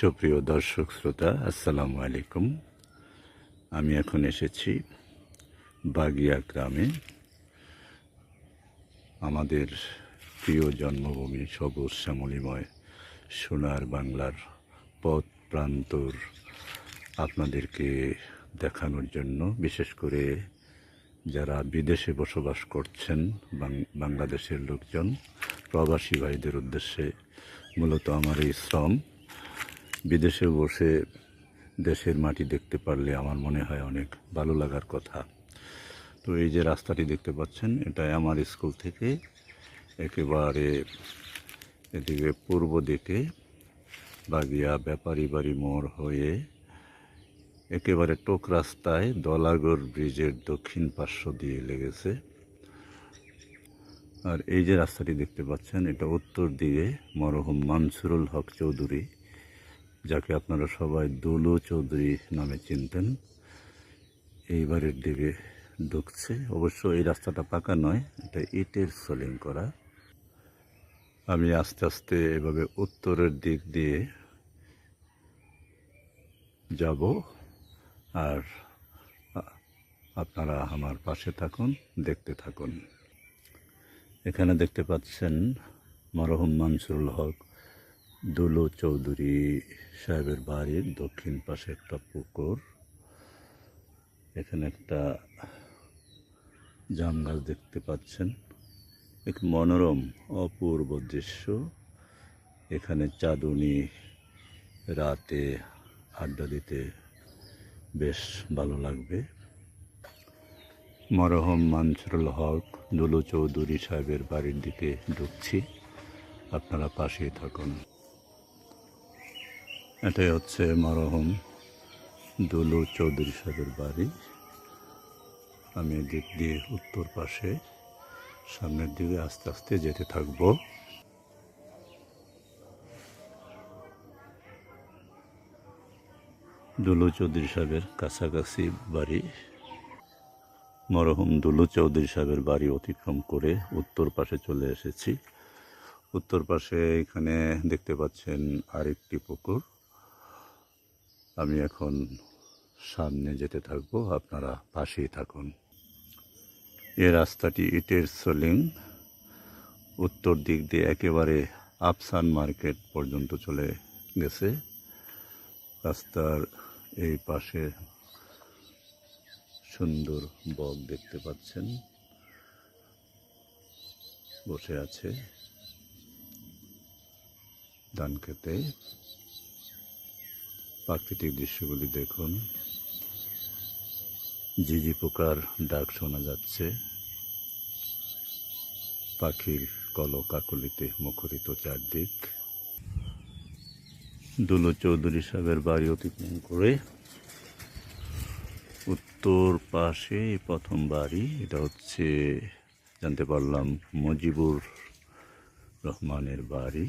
সুপ্রিয় দর্শক শ্রোতা, আসসালামু আলাইকুম। আমি এখন এসেছি বাগিয়া গ্রামে, আমাদের প্রিয় জন্মভূমি, সবুজ শ্যামলিময় সোনার বাংলার পথ প্রান্তর আপনাদেরকে দেখানোর জন্য, বিশেষ করে যারা বিদেশে বসবাস করছেন, বাংলাদেশের লোকজন, প্রবাসী ভাইদের উদ্দেশ্যে মূলত আমার এই শ্রম। বিদেশে বসে দেশের মাটি দেখতে পারলে আমার মনে হয় অনেক ভালো লাগার কথা। তো এই যে রাস্তাটি দেখতে পাচ্ছেন, এটা আমার স্কুল থেকে একেবারে এদিকে পূর্ব দিকে বাগিয়া ব্যাপারী বাড়ি মোড় হয়ে একেবারে টোক রাস্তায় দলাগড় ব্রিজের দক্ষিণ পার্শ্ব দিয়ে লেগেছে। আর এই যে রাস্তাটি দেখতে পাচ্ছেন, এটা উত্তর দিকে মরহুম মানসুরুল হক চৌধুরী, যাকে আপনারা সবাই দুলু চৌধুরী নামে চিনতেন, এই বাড়ির দিকে ঢুকছে। অবশ্য এই রাস্তাটা পাকা নয়, এটা ইটের সোলিং করা। আমি আস্তে আস্তে এভাবে উত্তরের দিক দিয়ে যাব, আর আপনারা আমার পাশে থাকুন, দেখতে থাকুন। এখানে দেখতে পাচ্ছেন মরহুম মানসুরুল হক দুলু চৌধুরী সাহেবের বাড়ির দক্ষিণ পাশে একটা পুকুর। এখানে একটা জাম গাছ দেখতে পাচ্ছেন, এক মনোরম অপূর্ব দৃশ্য। এখানে চাঁদনী রাতে আড্ডা দিতে বেশ ভালো লাগবে। মরহুম মানসুরুল হক দুলু চৌধুরী সাহেবের বাড়ির দিকে ঢুকছি, আপনারা পাশেই থাকুন। এটাই হচ্ছে মরহুম দুলু চৌধুরী সাহেবের বাড়ি। আমি এদিক দিয়ে উত্তর পাশে সামনের দিকে আস্তে আস্তে যেতে থাকব। দুলু চৌধুরী সাহেবের কাছাকাছি বাড়ি। মরহুম দুলু চৌধুরী সাহেবের বাড়ি অতিক্রম করে উত্তর পাশে চলে এসেছি। উত্তর পাশে এখানে দেখতে পাচ্ছেন আরেকটি পুকুর। আমি এখন সামনে যেতে থাকবো, আপনারা পাশেই থাকুন। এই রাস্তাটি ইটের সোলিং, উত্তর দিক দিয়ে একেবারে আফসান মার্কেট পর্যন্ত চলে গেছে। রাস্তার এই পাশে সুন্দর বক দেখতে পাচ্ছেন, বসে আছে ধান খেতে। প্রাকৃতিক দৃশ্যগুলি দেখুন, ঝিঝি পোকার ডাক শোনা যাচ্ছে, পাখির কলকাকলিতে মুখরিত চারদিক। দুলু চৌধুরী সাহেবের বাড়ি অতিক্রম করে উত্তর পাশে প্রথম বাড়ি, এটা হচ্ছে জানতে পারলাম মুজিবুর রহমানের বাড়ি।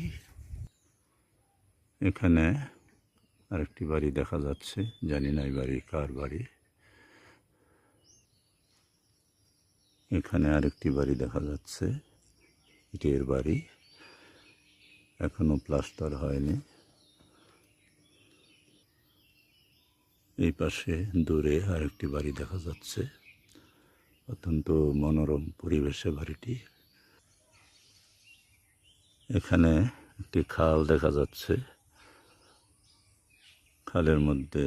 এখানে আরেকটি বাড়ি দেখা যাচ্ছে, জানি না এই বাড়ি কার বাড়ি। এখানে আরেকটি বাড়ি দেখা যাচ্ছে, ইটের বাড়ি, এখনো প্লাস্টার হয়নি। এই পাশে দূরে আরেকটি বাড়ি দেখা যাচ্ছে, অত্যন্ত মনোরম পরিবেশে বাড়িটি। এখানে একটি খাল দেখা যাচ্ছে, খালের মধ্যে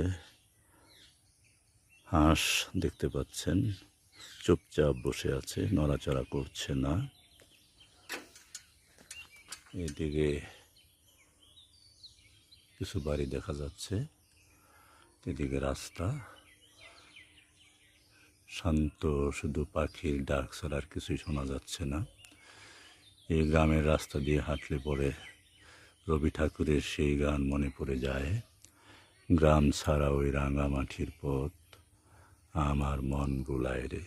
হাঁস দেখতে পাচ্ছেন, চুপচাপ বসে আছে, নড়াচড়া করছে না। এদিকে কিছু বাড়ি দেখা যাচ্ছে, এদিকে রাস্তা শান্ত, শুধু পাখির ডাক ছাড়া আর কিছুই শোনা যাচ্ছে না। এই গ্রামের রাস্তা দিয়ে হাঁটলে পরে রবি ঠাকুরের সেই গান মনে পড়ে যায়, গ্রাম ছাড়া ওই রাঙামাটির পথ আমার মন বুলায় রে।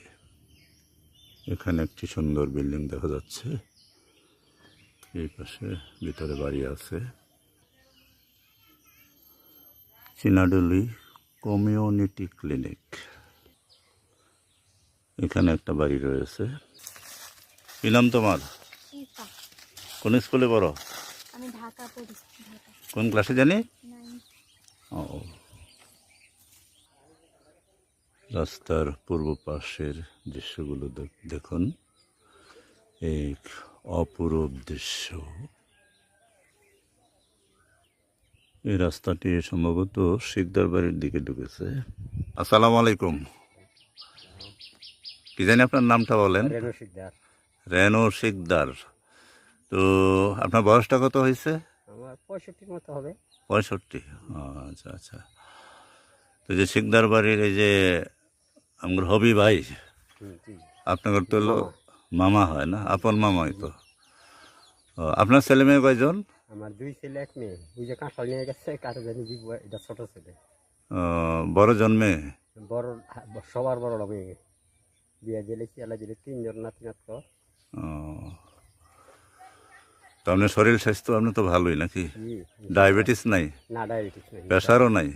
এখানে একটি সুন্দর বিল্ডিং দেখা যাচ্ছে, এই পাশে ভিতরে বাড়ি আছে। চিনাডুলি কমিউনিটি ক্লিনিক, এখানে একটা বাড়ি রয়েছে। কি নাম তোমার? কোন স্কুলে পড়ো? আমি ঢাকা পড়ি। কোন ক্লাসে জানি? ও, রাস্তার পূর্ব পাশের দৃশ্যগুলো দেখুন, এক অপরূপ দৃশ্য। এই রাস্তাটি সম্ভবত শিকদার বাড়ির দিকে ঢুকেছে। আসসালামু আলাইকুম। কি জানি আপনার নামটা বলেন? রেণু শিকদার। রেনো শিকদার। তো আপনার বয়সটা কত হয়েছে? আমার 65 মতো হবে। 65। আচ্ছা আচ্ছা। তো যে শিকদার বাড়ির এই যে আমার হবি ভাই, জি। আপনার তো হলো মামা। মামা হয় না, আপন মামাই তো। আপনার ছেলে মেয়ে কয়জন? আমার 2 ছেলে 1 মেয়ে। ওই যে কাঁঠাল নিয়ে গেছে, কাঠে জানি দিব, এটা ছোট ছেলে। বড় জন্মে? বড়, সবার বড় মেয়ে। বিয়ে দিলেছি, আল্লাহ দিলে 3 জন নাতি নাতক। তো আপনার শরীর স্বাস্থ্য আপনার তো ভালোই নাকি? জি। ডায়াবেটিস নাই? না, ডায়াবেটিস নেই। প্রেশারও নাই?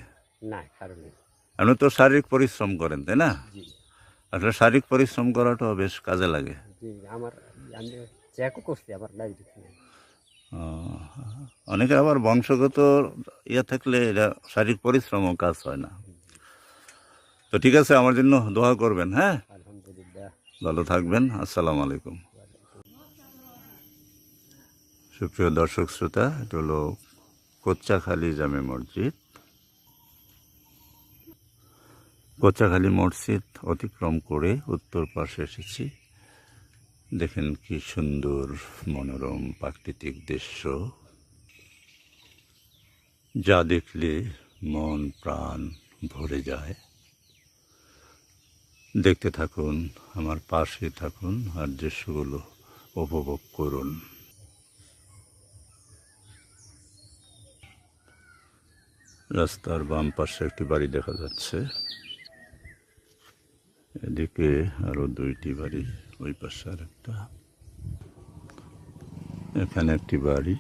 না, কারণ নেই। আপনি তো শারীরিক পরিশ্রম করেন, তাই না? জি। আসলে শারীরিক পরিশ্রম করাটাও বেশ কাজে লাগে। জি, আমি চেকও করছি, আমার ডায়াবেটিস নেই। আহ, অনেকে আবার বংশগত ইয়ে থাকলে এটা শারীরিক পরিশ্রমও কাজ হয় না। তো ঠিক আছে, আমার জন্য দোয়া করবেন, হ্যাঁ? আলহামদুলিল্লাহ। ভালো থাকবেন। আসসালামু আলাইকুম। সুপ্রিয় দর্শক শ্রোতা, এটা হলো কোচ্চাখালী জামে মসজিদ। কোচ্চাখালী মসজিদ অতিক্রম করে উত্তর পাশে এসেছি। দেখেন কি সুন্দর মনোরম প্রাকৃতিক দৃশ্য, যা দেখলে মন প্রাণ ভরে যায়। দেখতে থাকুন, আমার পাশে থাকুন, আর দৃশ্যগুলো উপভোগ করুন। রাস্তার বাম পাশে একটি বাড়ি দেখা যাচ্ছে, এদিকে আরো 2টি বাড়ি, ওই পাশে আর একটা, এখানে একটি বাড়ি,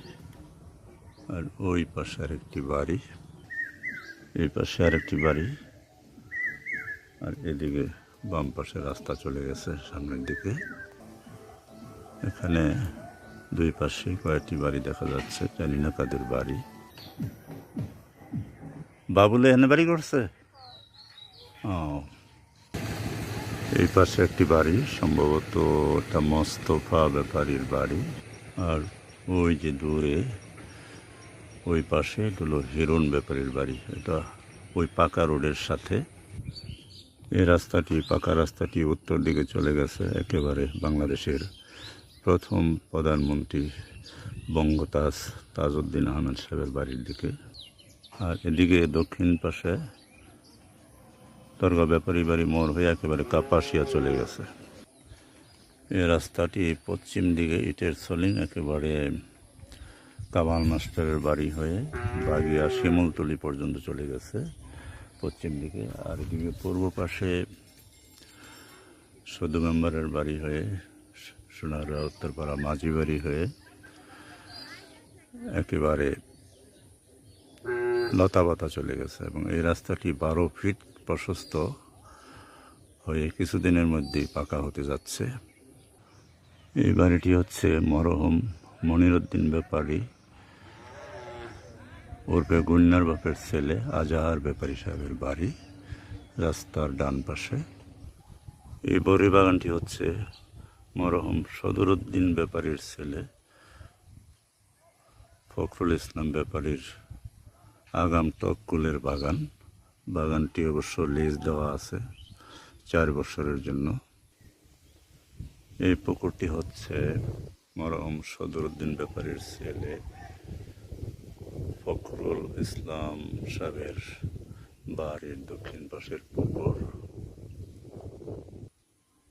আর ওই পাশে আর একটি বাড়ি, এই পাশে আর একটি বাড়ি, আর এদিকে বাম পাশে রাস্তা চলে গেছে সামনের দিকে। এখানে 2 পাশে কয়েকটি বাড়ি দেখা যাচ্ছে, জানি না কাদের বাড়ি। বাবুলে এনে বাড়ি করছে। ও, এই পাশে একটি বাড়ি, সম্ভবত একটা মোস্তফা ব্যাপারীর বাড়ি। আর ওই যে দূরে ওই পাশে হলো হিরণ ব্যাপারীর বাড়ি। এটা ওই পাকা রোডের সাথে। এই রাস্তাটি, পাকা রাস্তাটি উত্তর দিকে চলে গেছে একেবারে বাংলাদেশের প্রথম প্রধানমন্ত্রী বঙ্গতাজ তাজউদ্দিন আহমেদ সাহেবের বাড়ির দিকে। আর এদিকে দক্ষিণ পাশে দরগা ব্যাপারী বাড়ি মোড় হয়ে একেবারে কাপাসিয়া চলে গেছে। এই রাস্তাটি পশ্চিম দিকে ইটের সলিং একেবারে কামাল মাস্টারের বাড়ি হয়ে বাগিয়া শিমুলতলি পর্যন্ত চলে গেছে পশ্চিম দিকে। আর এদিকে পূর্ব পাশে সদু মেম্বারের বাড়ি হয়ে সোনারগাঁ উত্তরপাড়া মাঝি বাড়ি হয়ে একেবারে লতাপাতা চলে গেছে। এবং এই রাস্তাটি 12 ফিট প্রশস্ত হয়ে কিছুদিনের মধ্যেই পাকা হতে যাচ্ছে। এই বাড়িটি হচ্ছে মরহুম মনিরউদ্দিন ব্যাপারী ওরফে গুন্নার বাপের ছেলে আজাহার ব্যাপারী সাহেবের বাড়ি, রাস্তার ডান পাশে। এই বড়ি বাগানটি হচ্ছে মরহুম সদরউদ্দিন ব্যাপারীর ছেলে ফখরুল ইসলাম ব্যাপারীর আগাম টককুলের বাগান। বাগানটি অবশ্য লিজ দেওয়া আছে 4 বছরের জন্য। এই পুকুরটি হচ্ছে মরহুম সদরউদ্দিন ব্যাপারীর ছেলে ফখরুল ইসলাম সাহেবের বাড়ির দক্ষিণ পাশের পুকুর।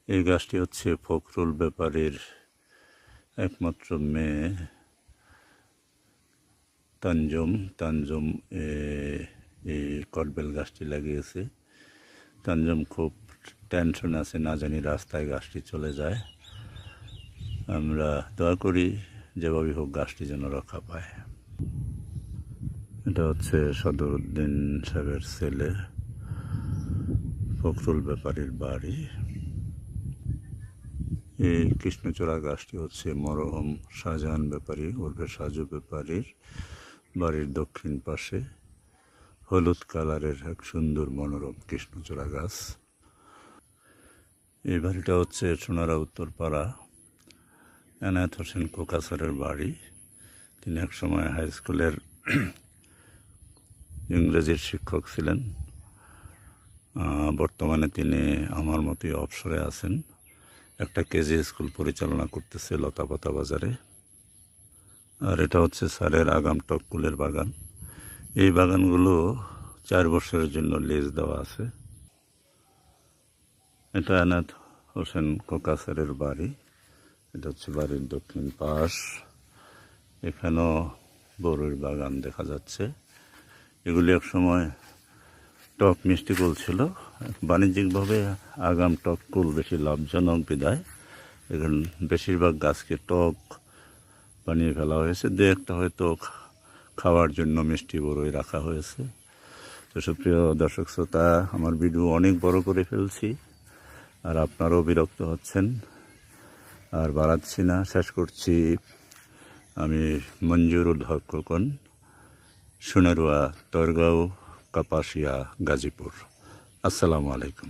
এই গাছটি হচ্ছে ফখরুল ব্যাপারীর একমাত্র মেয়ে তানজুম এই কটবেল গাছটি লাগিয়েছে। তানজুম খুব টেনশন আছে, না জানি রাস্তায় গাছটি চলে যায়। আমরা দোয়া করি যেভাবে হোক গাছটি যেন রক্ষা পায়। এটা হচ্ছে সদরউদ্দিন সাহেবের ছেলে ফখরুল ব্যাপারীর বাড়ি। এই কৃষ্ণচূড়া গাছটি হচ্ছে মরহুম শাহজাহান ব্যাপারী ওরফে সাজু ব্যাপারীর বাড়ির দক্ষিণ পাশে। হলুদ কালারের এক সুন্দর মনোরম কৃষ্ণচূড়া গাছ। এই বাড়িটা হচ্ছে সোনারা উত্তরপাড়া এনায়েত হোসেন কোকা স্যারের বাড়ি। তিনি এক সময় হাই স্কুলের ইংরেজির শিক্ষক ছিলেন। বর্তমানে তিনি আমার মতোই অবসরে আছেন, একটা কেজি স্কুল পরিচালনা করতেছে লতাপাতা বাজারে। আর এটা হচ্ছে স্যারের আগাম টক কুলের বাগান। এই বাগানগুলো 4 বছরের জন্য লিজ দেওয়া আছে। এটা এনায়েত হোসেন কোকা স্যারের বাড়ি। এটা হচ্ছে বাড়ির দক্ষিণ পাশ। এখানেও বড়ুর বাগান দেখা যাচ্ছে। এগুলি এক সময় টক মিষ্টি কুল ছিল। বাণিজ্যিকভাবে আগাম টক কুল বেশি লাভজনক বিধায় এখন বেশিরভাগ গাছকে টক বানিয়ে ফেলা হয়েছে। দু একটা হয়তো খাওয়ার জন্য মিষ্টি বড়ই রাখা হয়েছে। তো সুপ্রিয় দর্শক শ্রোতা, আমার ভিডিও অনেক বড় করে ফেলছি, আর আপনারাও বিরক্ত হচ্ছেন। আর বাড়াচ্ছি না, শেষ করছি। আমি মঞ্জুরুল হক খোকন, সোনারুয়া, তরগাঁও, কাপাসিয়া, গাজীপুর। আসসালামু আলাইকুম।